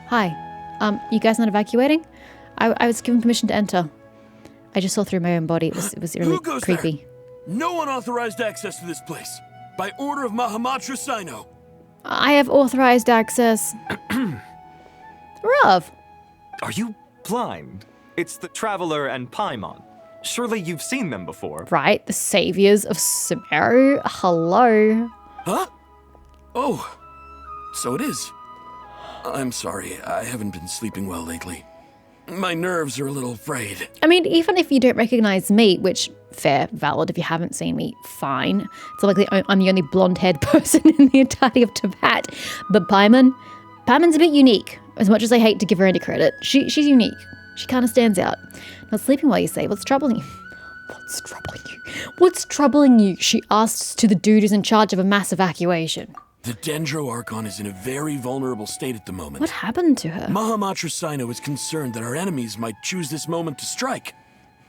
Hi. You guys not evacuating? I was given permission to enter. I just saw through my own body. It was really creepy. There? No unauthorized access to this place. By order of Mahamatra Sino. I have authorized access. Rav. Are you blind? It's the Traveler and Paimon. Surely you've seen them before. Right, the saviors of Sumeru. Hello. Huh? Oh, so it is. I'm sorry, I haven't been sleeping well lately. My nerves are a little frayed. I mean, even if you don't recognize me, which, fair, valid, if you haven't seen me, fine. It's not like I'm the only blonde-haired person in the entirety of Tibet. But Paimon's a bit unique. As much as I hate to give her any credit, she's unique. She kind of stands out. Not sleeping well, you say. What's troubling you? What's troubling you? What's troubling you? She asks to the dude who's in charge of a mass evacuation. The Dendro Archon is in a very vulnerable state at the moment. What happened to her? Mahamatra Sino is concerned that our enemies might choose this moment to strike.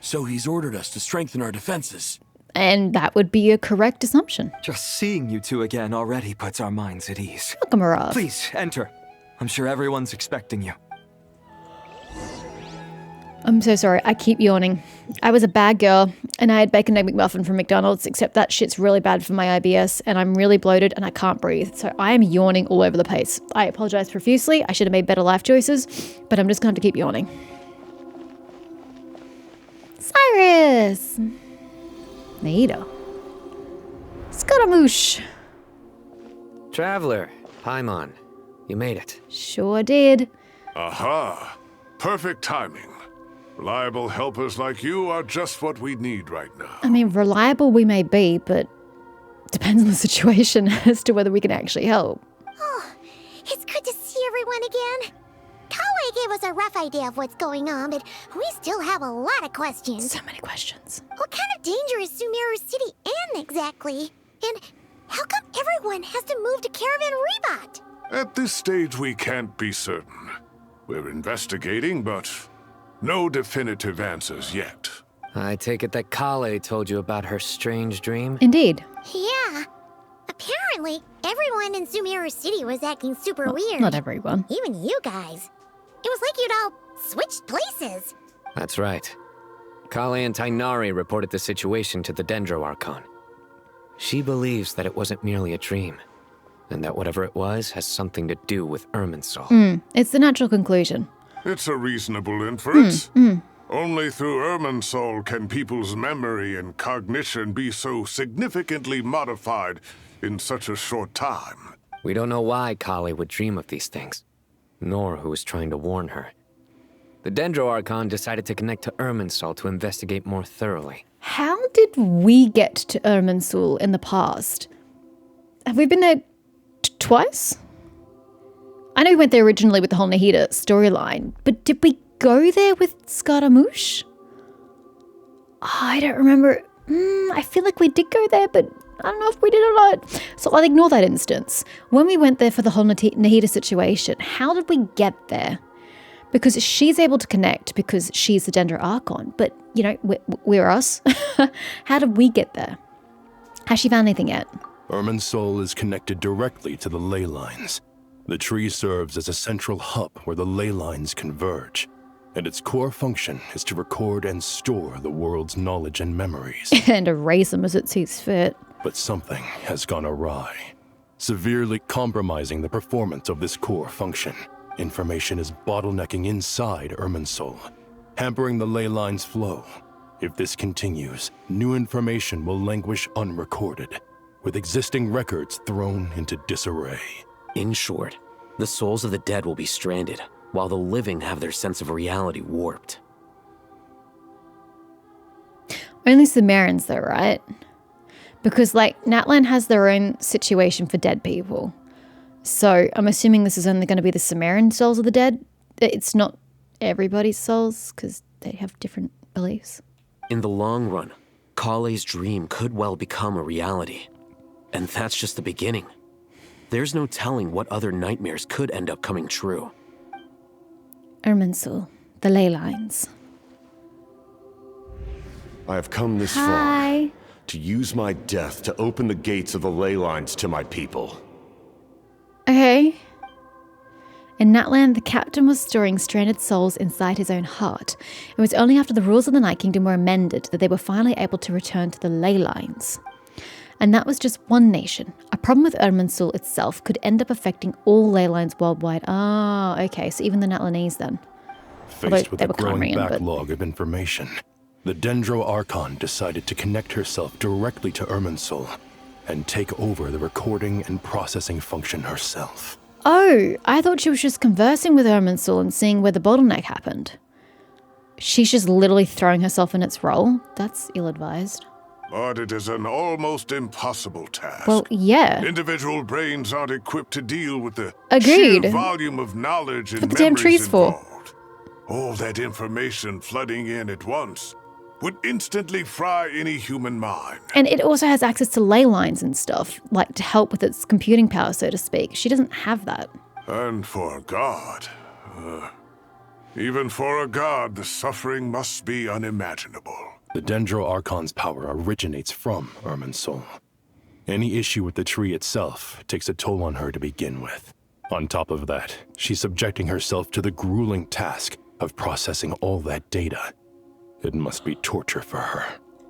So he's ordered us to strengthen our defenses. And that would be a correct assumption. Just seeing you two again already puts our minds at ease. Welcome, Rav. Please, enter. I'm sure everyone's expecting you. I'm so sorry, I keep yawning. I was a bad girl, and I had bacon egg McMuffin from McDonald's, except that shit's really bad for my IBS, and I'm really bloated, and I can't breathe. So I am yawning all over the place. I apologize profusely. I should have made better life choices, but I'm just going to keep yawning. Cyrus! Nahida. Scaramouche. Traveler, Paimon, you made it. Sure did. Aha! Perfect timing. Reliable helpers like you are just what we need right now. I mean, reliable we may be, but depends on the situation as to whether we can actually help. Oh, it's good to see everyone again. Kawaii gave us a rough idea of what's going on, but we still have a lot of questions. So many questions. What kind of danger is Sumeru City in exactly? And how come everyone has to move to Caravan Rebot? At this stage, we can't be certain. We're investigating, but no definitive answers yet. I take it that Kale told you about her strange dream? Indeed. Yeah. Apparently, everyone in Sumeru City was acting super weird. Not everyone. Even you guys. It was like you'd all switched places. That's right. Kale and Tainari reported the situation to the Dendro Archon. She believes that it wasn't merely a dream, and that whatever it was has something to do with Irminsul. It's the natural conclusion. It's a reasonable inference. Only through Irminsul can people's memory and cognition be so significantly modified in such a short time. We don't know why Kale would dream of these things, nor who was trying to warn her. The Dendro Archon decided to connect to Irminsul to investigate more thoroughly. How did we get to Irminsul in the past? Have we been there twice? I know we went there originally with the whole Nahida storyline, but did we go there with Scaramouche? I don't remember. I feel like we did go there, but I don't know if we did or not. So I'll ignore that instance. When we went there for the whole Nahida situation, how did we get there? Because she's able to connect because she's the Dendro Archon, but, you know, we're us. How did we get there? Has she found anything yet? Irminsul is connected directly to the ley lines. The tree serves as a central hub where the ley lines converge, and its core function is to record and store the world's knowledge and memories. And erase them as it sees fit. But something has gone awry, severely compromising the performance of this core function. Information is bottlenecking inside Irminsul, hampering the ley lines' flow. If this continues, new information will languish unrecorded, with existing records thrown into disarray. In short, the souls of the dead will be stranded, while the living have their sense of reality warped. Only Sumerians though, right? Because, like, Natlan has their own situation for dead people. So I'm assuming this is only going to be the Sumerian souls of the dead. It's not everybody's souls, because they have different beliefs. In the long run, Kale's dream could well become a reality. And that's just the beginning. There's no telling what other nightmares could end up coming true. Irminsul, the ley lines. I have come this Hi. far to use my death to open the gates of the ley lines to my people. Okay. In Natland, the captain was storing stranded souls inside his own heart. It was only after the rules of the Night Kingdom were amended that they were finally able to return to the ley lines. And that was just one nation. A problem with Irminsul itself could end up affecting all ley lines worldwide. Ah, okay, so even the Natlanese then. Faced with a growing backlog of information, the Dendro Archon decided to connect herself directly to Irminsul and take over the recording and processing function herself. Oh, I thought she was just conversing with Irminsul and seeing where the bottleneck happened. She's just literally throwing herself in its role. That's ill-advised. But it is an almost impossible task. Well, yeah. Individual brains aren't equipped to deal with the Agreed. sheer volume of knowledge and What the damn memories trees for? involved. All that information flooding in at once would instantly fry any human mind. And it also has access to ley lines and stuff, like to help with its computing power, so to speak. She doesn't have that. And for a god, even for a god, the suffering must be unimaginable. The Dendro Archon's power originates from Irminsul. Any issue with the tree itself takes a toll on her to begin with. On top of that, she's subjecting herself to the grueling task of processing all that data. It must be torture for her.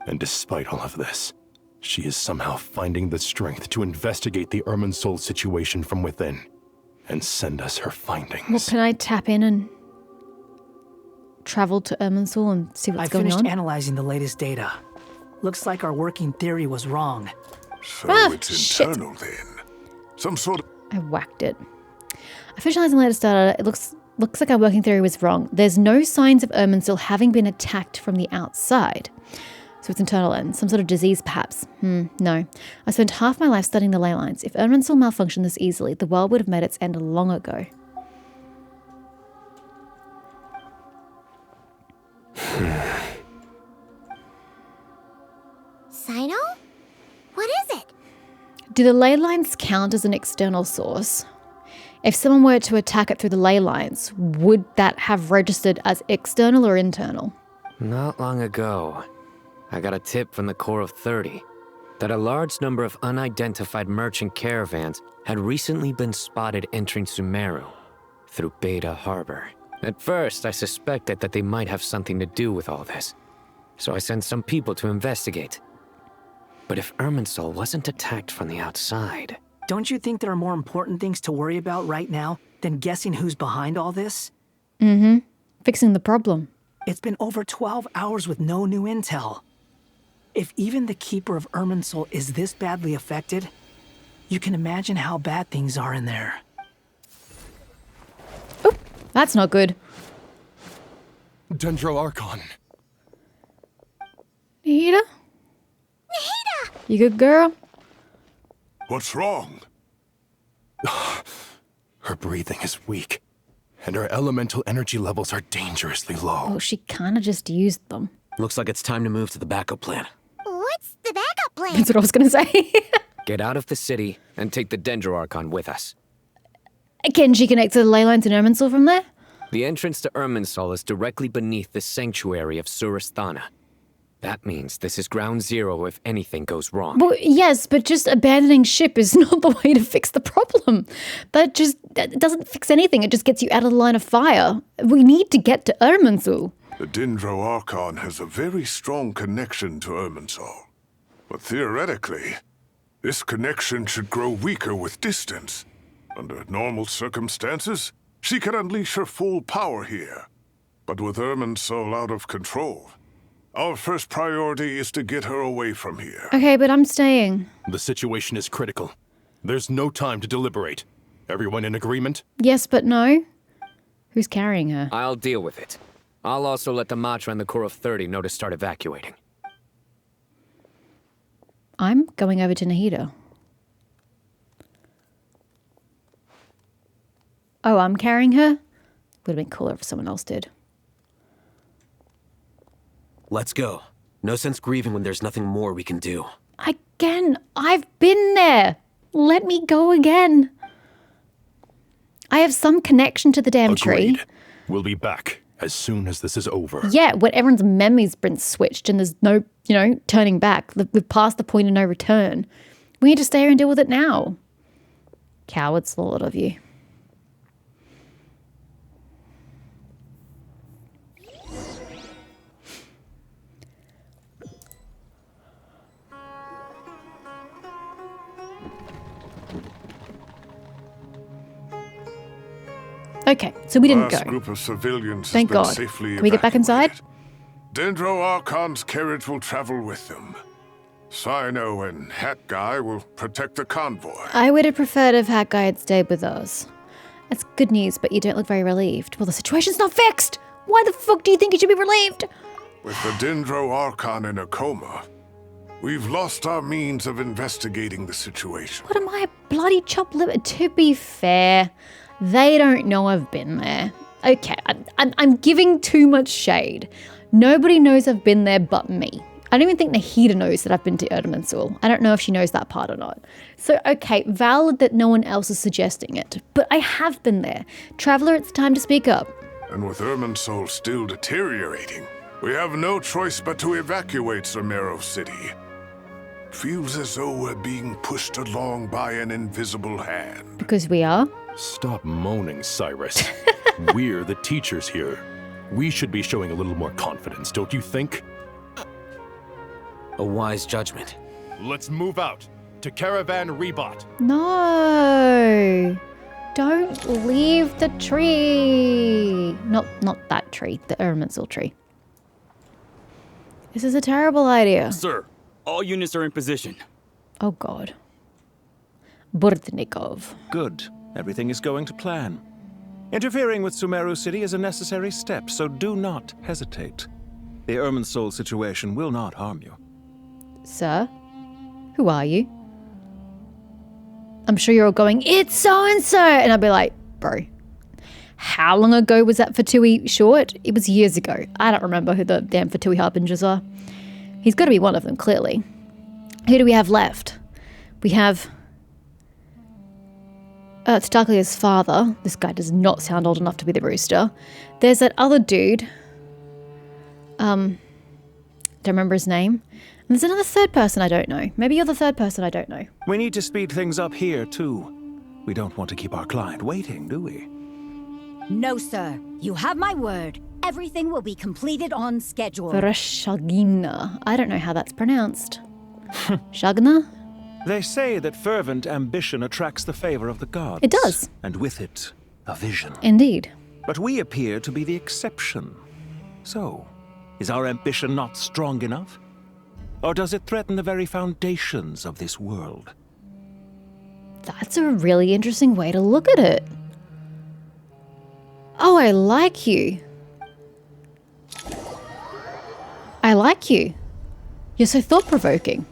And despite all of this, she is somehow finding the strength to investigate the Irminsul situation from within and send us her findings. Well, can I tap in and travel to Irminsul and see what's going on? I finished analyzing the latest data. Looks like our working theory was wrong. So it's internal then. Some sort of... I whacked it. I finished analyzing the latest data. It looks like our working theory was wrong. There's no signs of Irminsul having been attacked from the outside. So it's internal and some sort of disease perhaps. No. I spent half my life studying the ley lines. If Irminsul malfunctioned this easily, the world would have met its end long ago. Sino? What is it? Do the ley lines count as an external source? If someone were to attack it through the ley lines, would that have registered as external or internal? Not long ago, I got a tip from the Core of 30 that a large number of unidentified merchant caravans had recently been spotted entering Sumeru through Beta Harbor. At first, I suspected that they might have something to do with all this, so I sent some people to investigate. But if Irminsul wasn't attacked from the outside... Don't you think there are more important things to worry about right now than guessing who's behind all this? Fixing the problem. It's been over 12 hours with no new intel. If even the Keeper of Irminsul is this badly affected, you can imagine how bad things are in there. Oh, that's not good. Dendro Archon. Nahida? Nahida! You good, girl? What's wrong? Her breathing is weak, and her elemental energy levels are dangerously low. Oh, she kind of just used them. Looks like it's time to move to the backup plan. What's the backup plan? That's what I was going to say. Get out of the city and take the Dendro Archon with us. Can she connect to the ley lines in Irminsul from there? The entrance to Irminsul is directly beneath the sanctuary of Surasthana. That means this is ground zero if anything goes wrong. Well, yes, but just abandoning ship is not the way to fix the problem. That doesn't fix anything. It just gets you out of the line of fire. We need to get to Irminsul. The Dendro Archon has a very strong connection to Irminsul. But theoretically, this connection should grow weaker with distance. Under normal circumstances, she can unleash her full power here. But with Irminsul out of control, our first priority is to get her away from here. Okay, but I'm staying. The situation is critical. There's no time to deliberate. Everyone in agreement? Yes, but no. Who's carrying her? I'll deal with it. I'll also let the Matra and the Core of 30 know to start evacuating. I'm going over to Nahida. Oh, I'm carrying her? Would have been cooler if someone else did. Let's go. No sense grieving when there's nothing more we can do. Again, I've been there. Let me go again. I have some connection to the damn Agreed. tree. We'll be back as soon as this is over. Yeah, when everyone's memory's been switched and there's no, turning back. We've passed the point of no return. We need to stay here and deal with it now. Cowards, the lot of you. Okay, so we didn't Last go. group of civilians Thank has been God. safely Can we get back inside? evacuated. Dendro Archon's carriage will travel with them. Sino and Hat Guy will protect the convoy. I would have preferred if Hat Guy had stayed with us. That's good news, but you don't look very relieved. Well, the situation's not fixed! Why the fuck do you think you should be relieved? With the Dendro Archon in a coma, we've lost our means of investigating the situation. What am I, a bloody chopped liver? To be fair, they don't know I've been there. Okay, I'm giving too much shade. Nobody knows I've been there but me. I don't even think Nahida knows that I've been to Irminsul. I don't know if she knows that part or not. So, okay, valid that no one else is suggesting it. But I have been there. Traveler, it's time to speak up. And with Irminsul still deteriorating, we have no choice but to evacuate Zamero City. Feels as though we're being pushed along by an invisible hand. Because we are? Stop moaning, Cyrus. We're the teachers here. We should be showing a little more confidence, don't you think? A wise judgment. Let's move out to Caravan Rebot. No. Don't leave the tree. Not that tree, the Irminsul tree. This is a terrible idea. Sir, all units are in position. Oh God. Bordnikov. Good. Everything is going to plan. Interfering with Sumeru City is a necessary step, so do not hesitate. The Irminsul situation will not harm you. Sir? Who are you? I'm sure you're all going, it's so-and-so! And I'll be like, bro, how long ago was that Fatui short? It was years ago. I don't remember who the damn Fatui Harbingers are. He's got to be one of them, clearly. Who do we have left? We have... Starklia's father. This guy does not sound old enough to be the rooster. There's that other dude. Don't remember his name. And there's another third person I don't know. Maybe you're the third person I don't know. We need to speed things up here, too. We don't want to keep our client waiting, do we? No, sir. You have my word. Everything will be completed on schedule. Vereshagina. I don't know how that's pronounced. Shagna? They say that fervent ambition attracts the favor of the gods. It does. And with it, a vision. Indeed. But we appear to be the exception. So, is our ambition not strong enough? Or does it threaten the very foundations of this world? That's a really interesting way to look at it. Oh, I like you. I like you. You're so thought-provoking.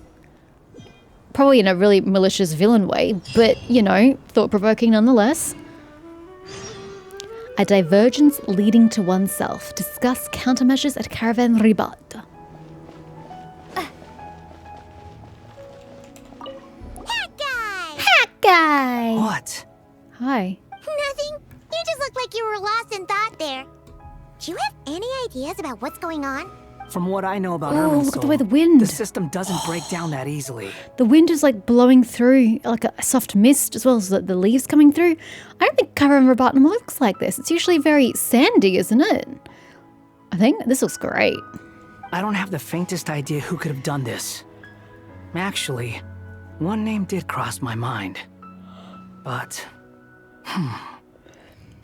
Probably in a really malicious villain way, but, you know, thought-provoking nonetheless. A divergence leading to oneself. Discuss countermeasures at Caravan Ribat. Hat guy! What? Hi. Nothing. You just look like you were lost in thought there. Do you have any ideas about what's going on? From what I know about Oh, Irminsul, look at the way the wind. the system doesn't break down that easily. The wind is like blowing through like a soft mist as well as the leaves coming through. I don't think Caravan Ribat looks like this. It's usually very sandy, isn't it? I think this looks great. I don't have the faintest idea who could have done this. Actually, one name did cross my mind. But,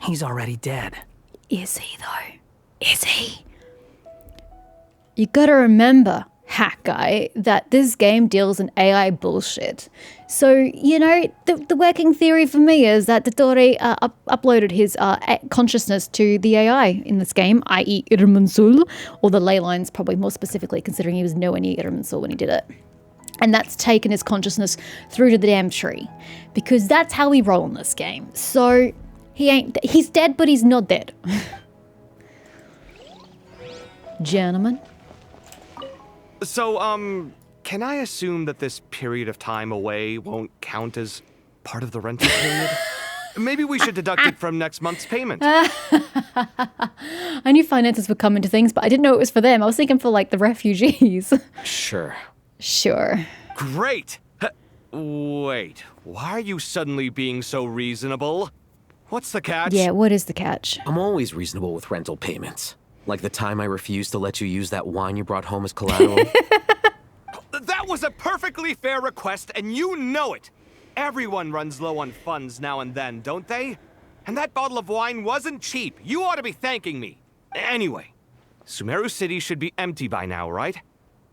he's already dead. Is he though? Is he? You gotta remember, Hat Guy, that this game deals in AI bullshit. So, you know, the working theory for me is that Dottore uploaded his consciousness to the AI in this game, i.e. Irminsul, or the ley lines probably more specifically, considering he was nowhere near Irminsul when he did it. And that's taken his consciousness through to the damn tree. Because that's how we roll in this game. So, he's dead, but he's not dead. Gentlemen. So, can I assume that this period of time away won't count as part of the rental period? Maybe we should deduct it from next month's payment. I knew finances would come into things, but I didn't know it was for them. I was thinking for, like, the refugees. Sure. Sure. Great! Wait, why are you suddenly being so reasonable? What's the catch? Yeah, what is the catch? I'm always reasonable with rental payments. Like the time I refused to let you use that wine you brought home as collateral. That was a perfectly fair request, and you know it! Everyone runs low on funds now and then, don't they? And that bottle of wine wasn't cheap. You ought to be thanking me. Anyway, Sumeru City should be empty by now, right?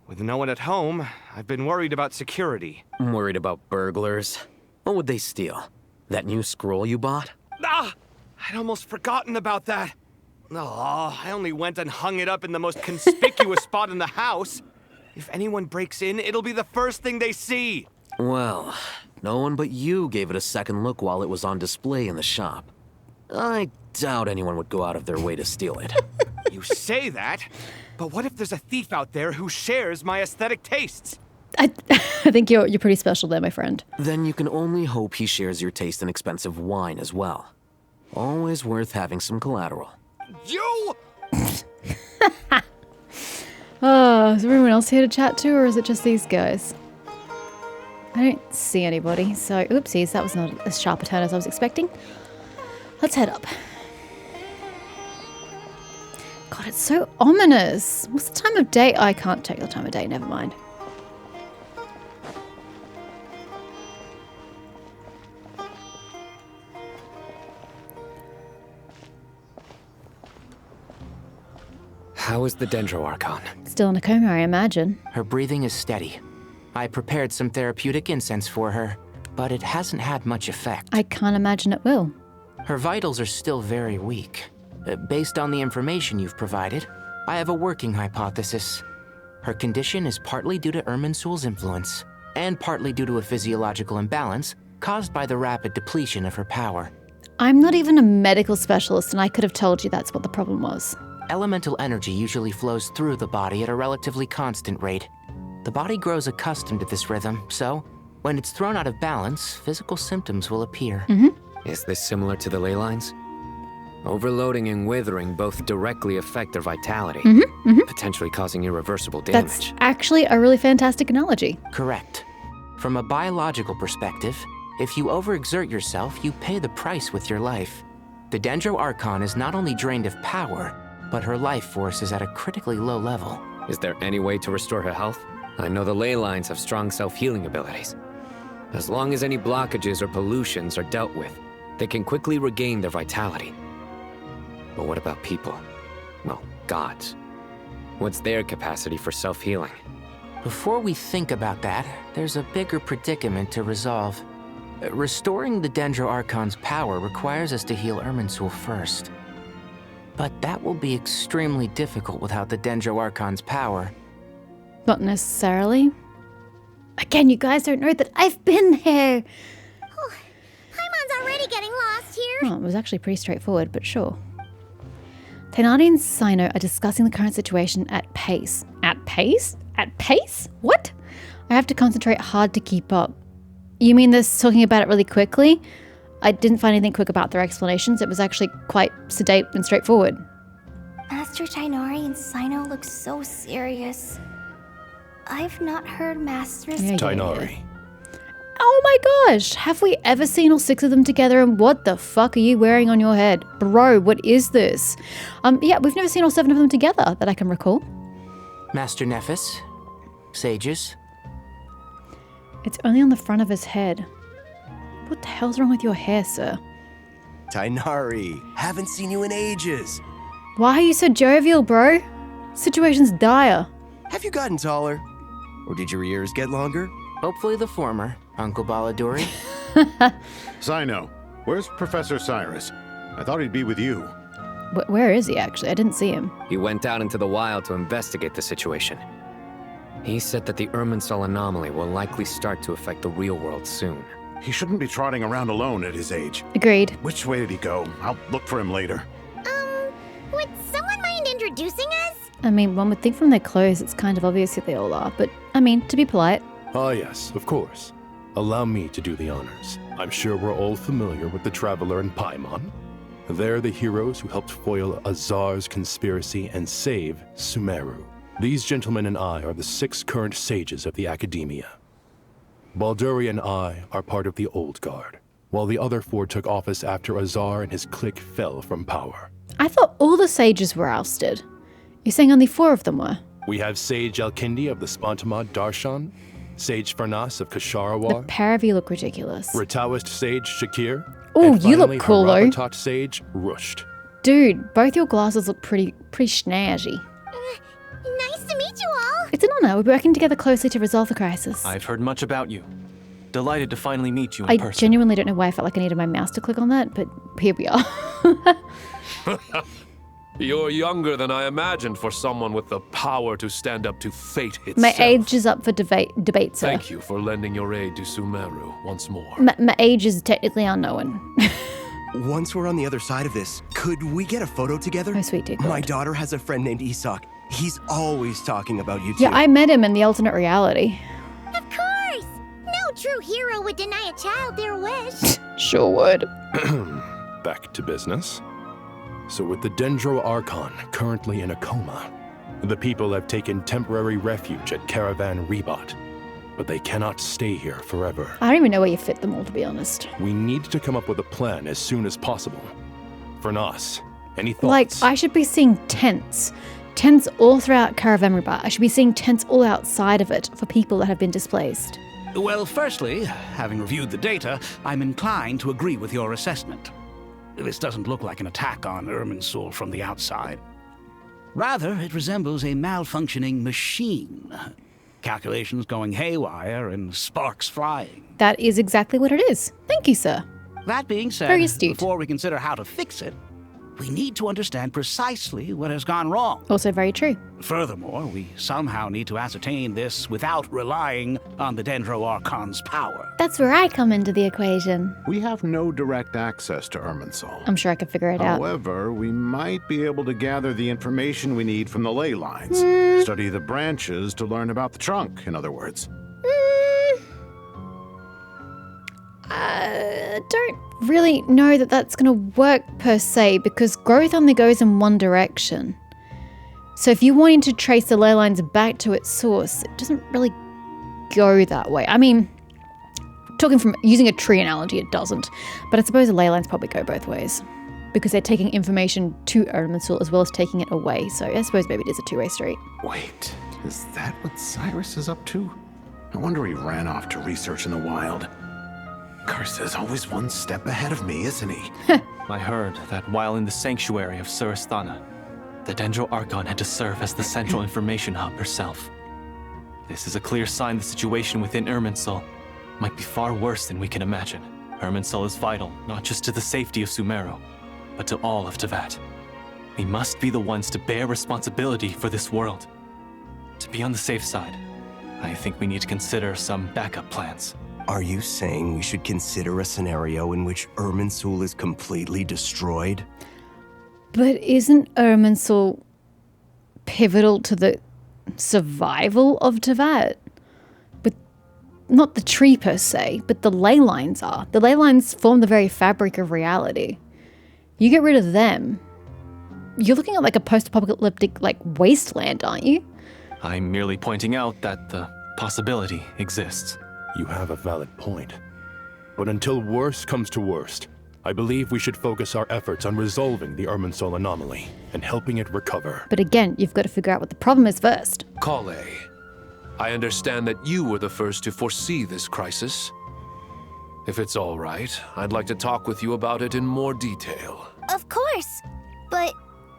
With no one at home, I've been worried about security. I'm worried about burglars. What would they steal? That new scroll you bought? Ah! I'd almost forgotten about that. Oh, I only went and hung it up in the most conspicuous spot in the house. If anyone breaks in, it'll be the first thing they see. Well, no one but you gave it a second look while it was on display in the shop. I doubt anyone would go out of their way to steal it. You say that, but what if there's a thief out there who shares my aesthetic tastes? I think you're pretty special there, my friend. Then you can only hope he shares your taste in expensive wine as well. Always worth having some collateral. You! Oh, is there anyone else here to chat to, or is it just these guys? I don't see anybody, so oopsies, that was not as sharp a turn as I was expecting. Let's head up. God, it's so ominous. What's the time of day? I can't check the time of day, never mind. How is the Dendro Archon? Still in a coma, I imagine. Her breathing is steady. I prepared some therapeutic incense for her, but it hasn't had much effect. I can't imagine it will. Her vitals are still very weak. Based on the information you've provided, I have a working hypothesis. Her condition is partly due to Irminsul's influence, and partly due to a physiological imbalance caused by the rapid depletion of her power. I'm not even a medical specialist, and I could have told you that's what the problem was. Elemental energy usually flows through the body at a relatively constant rate. The body grows accustomed to this rhythm, so when it's thrown out of balance, physical symptoms will appear. Is this similar to the ley lines? Overloading and withering both directly affect their vitality, potentially causing irreversible damage. That's actually a really fantastic analogy. Correct. From a biological perspective, if you overexert yourself, you pay the price with your life. The Dendro Archon is not only drained of power, but her life force is at a critically low level. Is there any way to restore her health? I know the ley lines have strong self-healing abilities. As long as any blockages or pollutions are dealt with, they can quickly regain their vitality. But what about people? Well, gods. What's their capacity for self-healing? Before we think about that, there's a bigger predicament to resolve. Restoring the Dendro Archon's power requires us to heal Irminsul first. But that will be extremely difficult without the Dendro Archon's power. Not necessarily. Again, you guys don't know that I've been here. Oh, Paimon's already getting lost here. Oh, it was actually pretty straightforward, but sure. Thenardi and Sino are discussing the current situation at pace. At pace? At pace? What? I have to concentrate hard to keep up. You mean they're talking about it really quickly? I didn't find anything quick about their explanations. It was actually quite sedate and straightforward. Master Tighnari and Sino look so serious. I've not heard Masters... Tighnari. Oh my gosh! Have we ever seen all six of them together, and what the fuck are you wearing on your head? Bro, what is this? Yeah, we've never seen all seven of them together that I can recall. Master Nephis, sages. It's only on the front of his head. What the hell's wrong with your hair, sir? Tighnari, haven't seen you in ages. Why are you so jovial, bro? Situation's dire. Have you gotten taller? Or did your ears get longer? Hopefully the former, Uncle Baladori. Sino, where's Professor Cyrus? I thought he'd be with you. Where is he, actually? I didn't see him. He went out into the wild to investigate the situation. He said that the Irminsul anomaly will likely start to affect the real world soon. He shouldn't be trotting around alone at his age. Agreed. Which way did he go? I'll look for him later. Would someone mind introducing us? I mean, one would think from their clothes it's kind of obvious who they all are, but I mean, to be polite. Ah, yes, of course. Allow me to do the honors. I'm sure we're all familiar with the Traveler and Paimon. They're the heroes who helped foil Azar's conspiracy and save Sumeru. These gentlemen and I are the 6 current sages of the Academia. Balduri and I are part of the Old Guard, while the other 4 took office after Azar and his clique fell from power. I thought all the sages were ousted. You're saying only 4 of them were? We have Sage Alkindi of the Spontamod Darshan, Sage Farnas of The Kasharawar, pair of you look ridiculous. Rataoist Sage Shakir, Ooh, and you look finally cool, though. Harabatot Sage Rusht. Dude, both your glasses look pretty snazzy. Nice to meet you all. It's an honor. We'll be working together closely to resolve the crisis. I've heard much about you. Delighted to finally meet you in I person. genuinely don't know why I felt like I needed my mouse to click on that, but here we are. You're younger than I imagined for someone with the power to stand up to fate itself. My age is up for debate, sir. Thank you for lending your aid to Sumeru once more. My age is technically unknown. Once we're on the other side of this, could we get a photo together? Oh, sweet dear God. My daughter has a friend named Isak. He's always talking about you two. Yeah, I met him in the alternate reality. Of course. No true hero would deny a child their wish. Sure would. Back to business. So with the Dendro Archon currently in a coma, the people have taken temporary refuge at Caravan Rebot. But they cannot stay here forever. I don't even know where you fit them all, to be honest. We need to come up with a plan as soon as possible. Fernas, any thoughts? Like, I should be seeing tents. Tents all throughout Caravan Rebot. I should be seeing tents all outside of it for people that have been displaced. Well, firstly, having reviewed the data, I'm inclined to agree with your assessment. This doesn't look like an attack on Irminsul from the outside. Rather, it resembles a malfunctioning machine. Calculations going haywire and sparks flying. That is exactly what it is. Thank you, sir. That being said, Very astute. before we consider how to fix it, we need to understand precisely what has gone wrong. Also very true. Furthermore, we somehow need to ascertain this without relying on the Dendro Archon's power. That's where I come into the equation. We have no direct access to Irminsul. I'm sure I could figure it out. However, we might be able to gather the information we need from the ley lines. Study the branches to learn about the trunk, in other words. Don't really know that that's going to work per se, because growth only goes in one direction. So if you're wanting to trace the ley lines back to its source, it doesn't really go that way. I mean, talking from using a tree analogy, it doesn't. But I suppose the ley lines probably go both ways, because they're taking information to Irminsul as well as taking it away. So I suppose maybe it is a two-way street. Wait, is that what Cyrus is up to? No wonder he ran off to research in the wild. Karsa's always one step ahead of me, isn't he? I heard that while in the sanctuary of Surasthana, the Dendro Archon had to serve as the central information hub herself. This is a clear sign the situation within Irminsul might be far worse than we can imagine. Irminsul is vital, not just to the safety of Sumeru, but to all of Teyvat. We must be the ones to bear responsibility for this world. To be on the safe side, I think we need to consider some backup plans. Are you saying we should consider a scenario in which Irminsul is completely destroyed? But isn't Irminsul pivotal to the survival of Teyvat? But not the tree per se, but the ley lines are. The ley lines form the very fabric of reality. You get rid of them, you're looking at like a post-apocalyptic wasteland, aren't you? I'm merely pointing out that the possibility exists. You have a valid point. But until worst comes to worst, I believe we should focus our efforts on resolving the Irminsul anomaly and helping it recover. But again, you've got to figure out what the problem is first. Kale, I understand that you were the first to foresee this crisis. If it's all right, I'd like to talk with you about it in more detail. Of course. But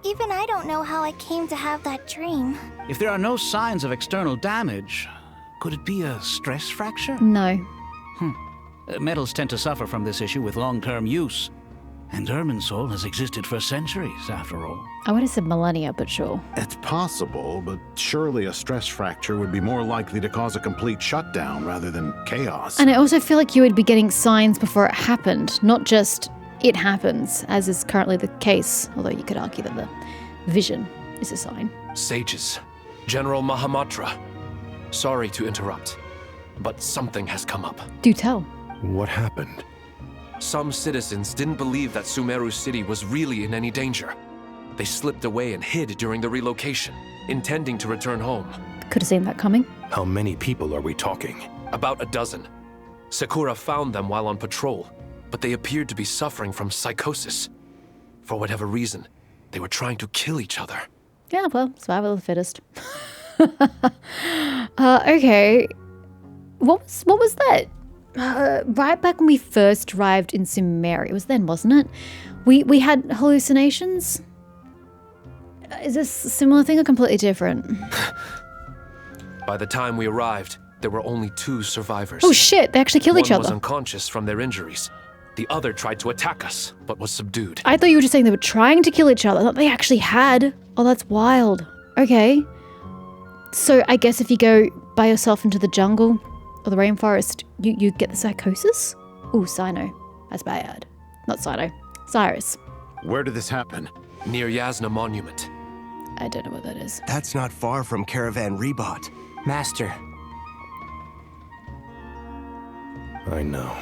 even I don't know how I came to have that dream. If there are no signs of external damage, could it be a stress fracture? No. Metals tend to suffer from this issue with long-term use. And Irminsul has existed for centuries, after all. I would have said millennia, but sure. It's possible, but surely a stress fracture would be more likely to cause a complete shutdown rather than chaos. And I also feel like you would be getting signs before it happened, not just it happens, as is currently the case, although you could argue that the vision is a sign. Sages, General Mahamatra, sorry to interrupt, but something has come up. Do tell. What happened? Some citizens didn't believe that Sumeru City was really in any danger. They slipped away and hid during the relocation, intending to return home. Could have seen that coming. How many people are we talking? About a dozen. Sakura found them while on patrol, but they appeared to be suffering from psychosis. For whatever reason, they were trying to kill each other. Yeah, well, survival of the fittest. Okay. what was that? Right back when we first arrived in Sumeria, it was then, wasn't it? We had hallucinations? Is this a similar thing or completely different? By the time we arrived, there were only 2 survivors. Oh shit, they actually killed each One other. was unconscious from their injuries. The other tried to attack us, but was subdued. I thought you were just saying they were trying to kill each other. I thought they actually had. Oh, that's wild. Okay. So I guess if you go by yourself into the jungle or the rainforest, you get the psychosis? Ooh, Sino. That's bad. Not Sino. Cyrus. Where did this happen? Near Yasna Monument. I don't know what that is. That's not far from Caravan Rebot. Master. I know.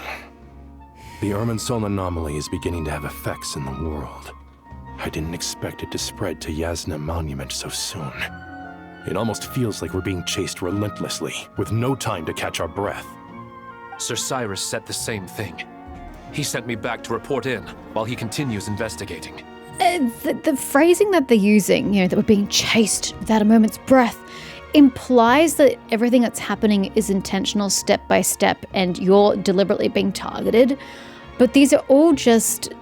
The Irminsul anomaly is beginning to have effects in the world. I didn't expect it to spread to Yasna Monument so soon. It almost feels like we're being chased relentlessly, with no time to catch our breath. Sir Cyrus said the same thing. He sent me back to report in, while he continues investigating. The phrasing that they're using, that we're being chased without a moment's breath, implies that everything that's happening is intentional step by step and you're deliberately being targeted. But these are all just,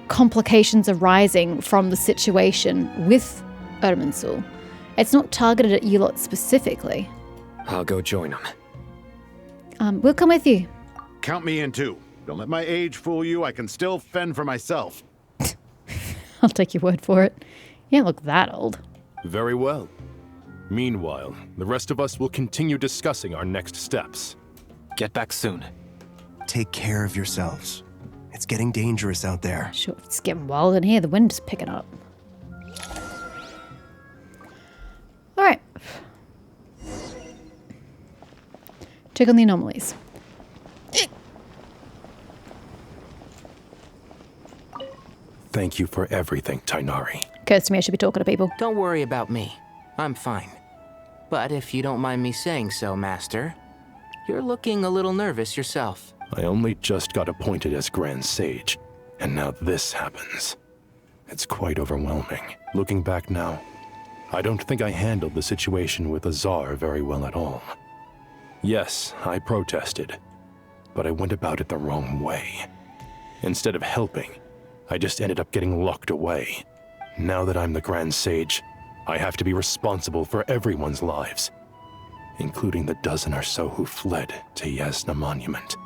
complications arising from the situation with Irminsul. It's not targeted at you lot specifically. I'll go join them. We'll come with you. Count me in too. Don't let my age fool you. I can still fend for myself. I'll take your word for it. You don't look that old. Very well. Meanwhile, the rest of us will continue discussing our next steps. Get back soon. Take care of yourselves. It's getting dangerous out there. Sure, it's getting wild in here. The wind is picking up. All right. Check on the anomalies. Thank you for everything, Tainari. Occurs to me I should be talking to people. Don't worry about me. I'm fine. But if you don't mind me saying so, Master, you're looking a little nervous yourself. I only just got appointed as Grand Sage, and now this happens. It's quite overwhelming. Looking back now, I don't think I handled the situation with Azar very well at all. Yes, I protested, but I went about it the wrong way. Instead of helping, I just ended up getting locked away. Now that I'm the Grand Sage, I have to be responsible for everyone's lives, including the dozen or so who fled to Yasna Monument.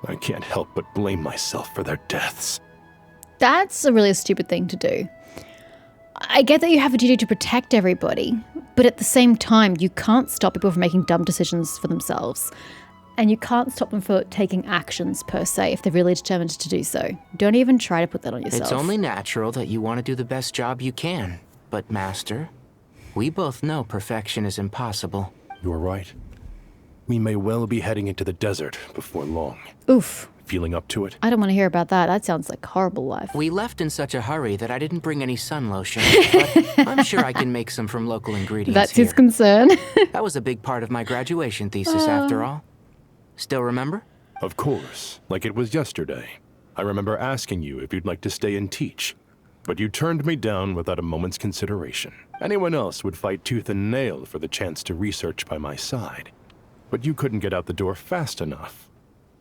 I can't help but blame myself for their deaths. That's a really stupid thing to do. I get that you have a duty to protect everybody, but at the same time, you can't stop people from making dumb decisions for themselves. And you can't stop them for taking actions, per se, if they're really determined to do so. Don't even try to put that on yourself. It's only natural that you want to do the best job you can. But, Master, we both know perfection is impossible. You're right. We may well be heading into the desert before long. Oof. Feeling up to it? I don't want to hear about that. That sounds like a horrible life. We left in such a hurry that I didn't bring any sun lotion, but I'm sure I can make some from local ingredients. That's his concern. That was a big part of my graduation thesis, after all. Still remember? Of course, like it was yesterday. I remember asking you if you'd like to stay and teach, but you turned me down without a moment's consideration. Anyone else would fight tooth and nail for the chance to research by my side, but you couldn't get out the door fast enough.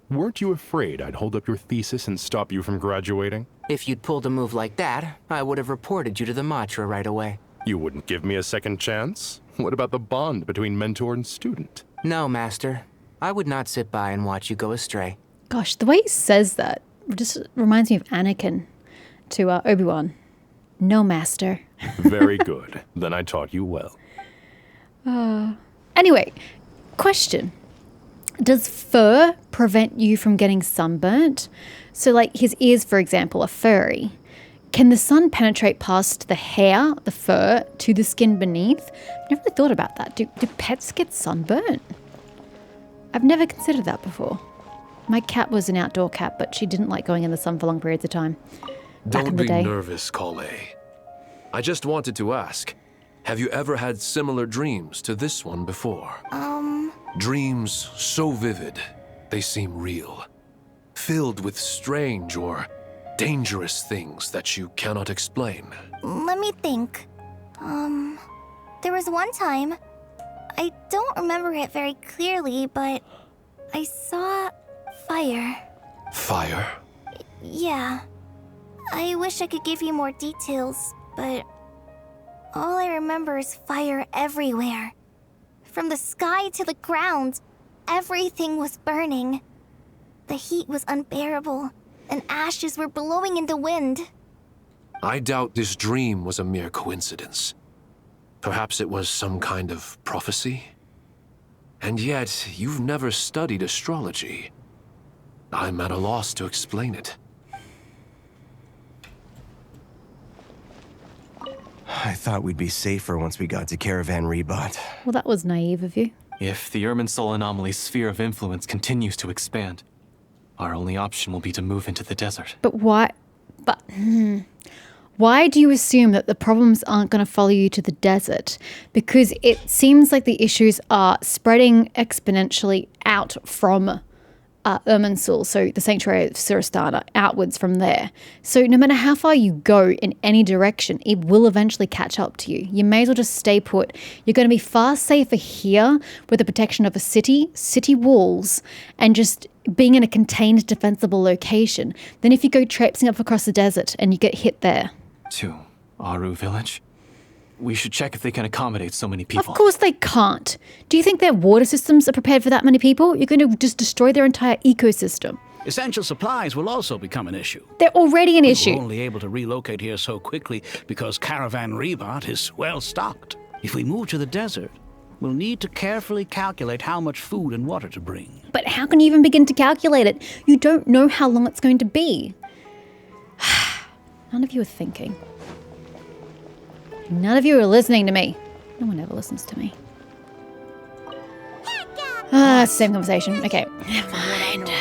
Weren't you afraid I'd hold up your thesis and stop you from graduating? If you'd pulled a move like that, I would have reported you to the Matra right away. You wouldn't give me a second chance? What about the bond between mentor and student? No, Master. I would not sit by and watch you go astray. Gosh, the way he says that just reminds me of Anakin to Obi-Wan. No, Master. Very good. Then I taught you well. Anyway, question. Does fur prevent you from getting sunburnt? So like his ears, for example, are furry. Can the sun penetrate past the hair, the fur, to the skin beneath? I've never really thought about that. Do pets get sunburnt? I've never considered that before. My cat was an outdoor cat, but she didn't like going in the sun for long periods of time. Back in Don't the be day. nervous, Kale. I just wanted to ask, have you ever had similar dreams to this one before? Dreams so vivid, they seem real. Filled with strange or dangerous things that you cannot explain. Let me think. There was one time I don't remember it very clearly, but I saw fire. Fire? Yeah. I wish I could give you more details, but all I remember is fire everywhere. From the sky to the ground, everything was burning. The heat was unbearable, and ashes were blowing in the wind. I doubt this dream was a mere coincidence. Perhaps it was some kind of prophecy? And yet, you've never studied astrology. I'm at a loss to explain it. I thought we'd be safer once we got to Caravan Rebot. Well, that was naive of you. If the Irminsul anomaly's sphere of influence continues to expand, our only option will be to move into the desert. But why? Why do you assume that the problems aren't going to follow you to the desert? Because it seems like the issues are spreading exponentially out from Irminsul, so the Sanctuary of Suristana, outwards from there. So no matter how far you go in any direction, it will eventually catch up to you. You may as well just stay put. You're going to be far safer here with the protection of a city walls, and just being in a contained, defensible location than if you go traipsing up across the desert and you get hit there. To Aru Village? We should check if they can accommodate so many people. Of course they can't. Do you think their water systems are prepared for that many people? You're going to just destroy their entire ecosystem. Essential supplies will also become an issue. They're already an issue. We're only able to relocate here so quickly because Caravan Rebot is well stocked. If we move to the desert, we'll need to carefully calculate how much food and water to bring. But how can you even begin to calculate it? You don't know how long it's going to be. None of you are thinking. None of you are listening to me. No one ever listens to me. Same conversation. Okay. Never mind.